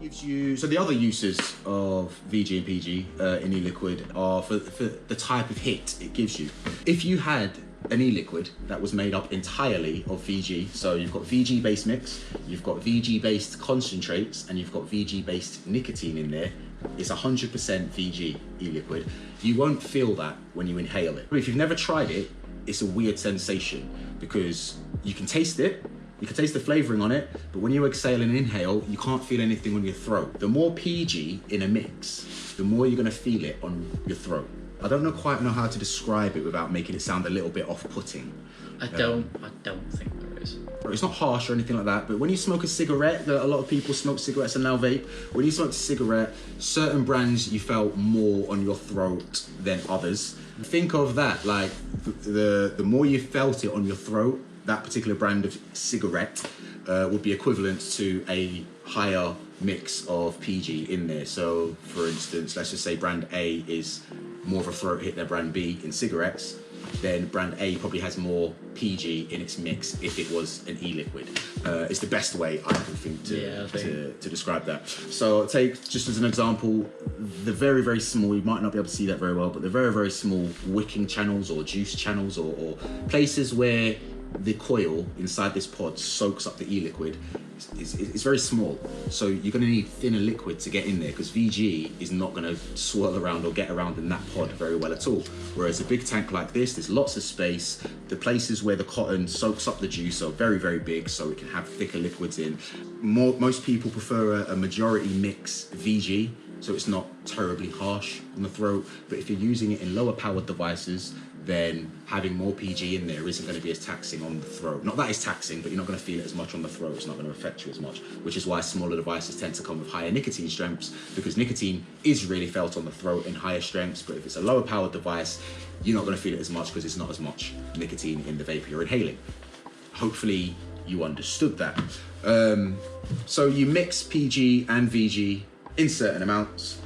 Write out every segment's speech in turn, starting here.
Gives you, so the other uses of VG and PG in e-liquid are for the type of hit it gives you. If you had an e-liquid that was made up entirely of VG, so you've got VG based mix, you've got VG based concentrates, and you've got VG based nicotine in there, it's 100% VG e-liquid. You won't feel that when you inhale it. If you've never tried it, it's a weird sensation because you can taste it, you can taste the flavoring on it, but when you exhale and inhale, you can't feel anything on your throat. The more PG in a mix, the more you're gonna feel it on your throat. I don't quite know how to describe it without making it sound a little bit off-putting. I don't think there is. It's not harsh or anything like that, but when you smoke a cigarette, a lot of people smoke cigarettes and now vape. When you smoke a cigarette, certain brands you felt more on your throat than others. Think of that, like the more you felt it on your throat, that particular brand of cigarette would be equivalent to a higher mix of PG in there. So for instance, let's just say brand A is more of a throat hit than brand B in cigarettes, then brand A probably has more PG in its mix if it was an e-liquid. It's the best way I can think to describe that. So take, just as an example, the very, very small, you might not be able to see that very well, but the very, very small wicking channels or juice channels or places where the coil inside this pod soaks up the e-liquid, it's very small. So you're gonna need thinner liquid to get in there because VG is not gonna swirl around or get around in that pod very well at all. Whereas a big tank like this, there's lots of space. The places where the cotton soaks up the juice are very, very big, so it can have thicker liquids in. Most people prefer a majority mix VG, so it's not terribly harsh on the throat. But if you're using it in lower powered devices, then having more PG in there isn't going to be as taxing on the throat. Not that it's taxing, but you're not going to feel it as much on the throat. It's not going to affect you as much, which is why smaller devices tend to come with higher nicotine strengths, because nicotine is really felt on the throat in higher strengths. But if it's a lower powered device, you're not going to feel it as much because it's not as much nicotine in the vape you're inhaling. Hopefully you understood that. So you mix PG and VG in certain amounts.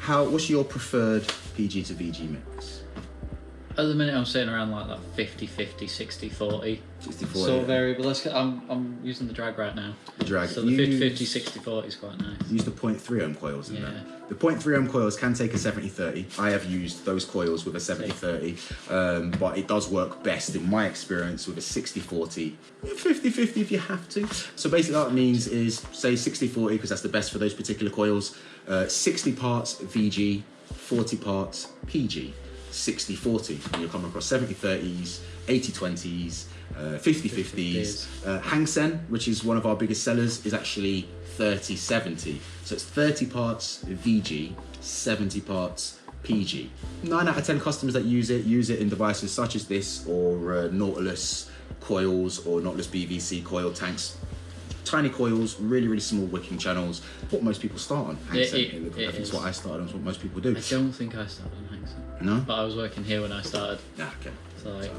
What's your preferred PG to VG mix? At the minute I'm sitting around like that 50-50, 60-40. 60-40. So variable. I'm using the drag right now. The drag. So the 50-50, 60-40 is quite nice. Use the 0.3 ohm coils in there. The 0.3 ohm coils can take a 70-30. I have used those coils with a 70-30, but it does work best in my experience with a 60-40. 50-50 if you have to. So basically what it means is, say 60-40, because that's the best for those particular coils. 60 parts VG, 40 parts PG. 60-40, and you'll come across 70-30s, 80-20s, 50-50s. Hang Sen, which is one of our biggest sellers, is actually 30-70. So it's 30 parts VG, 70 parts PG. 9 out of 10 customers that use it in devices such as this, or Nautilus coils, or Nautilus BVC coil tanks. Tiny coils, really, really small wicking channels. What most people start on. Hang Sen. I think it's what I started on, it's what most people do. I don't think I started on Hang Sen. No? But I was working here when I started. Ah, okay. So like,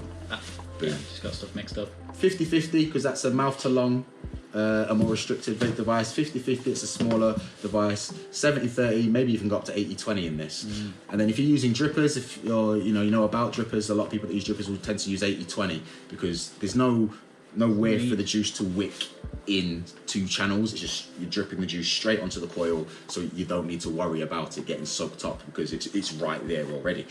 just got stuff mixed up. 50-50, because that's a mouth to lung, a more restricted vape device. 50-50, it's a smaller device. 70-30, maybe even go up to 80-20 in this. And then if you're using drippers, if you're, you know about drippers, a lot of people that use drippers will tend to use 80-20 because there's nowhere for the juice to wick in 2 channels. It's just you're dripping the juice straight onto the coil, so you don't need to worry about it getting soaked up because it's right there already.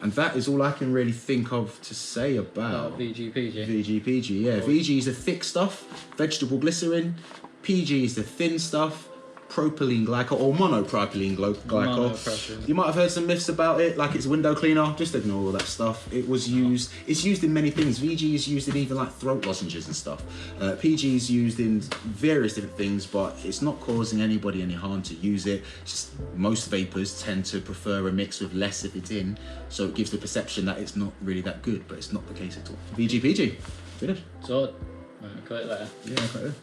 And that is all I can really think of to say about VG-PG. Yeah, VG is the thick stuff, vegetable glycerin. PG is the thin stuff, propylene glycol or monopropylene glycol. You might have heard some myths about it, like it's a window cleaner. Just ignore all that stuff. It's used in many things. VG is used in even like throat lozenges and stuff. PG is used in various different things, but it's not causing anybody any harm to use it. It's just most vapors tend to prefer a mix with less of it in, so it gives the perception that it's not really that good, but it's not the case at all. VG-PG. Finished. So, got it there. Yeah, got it there.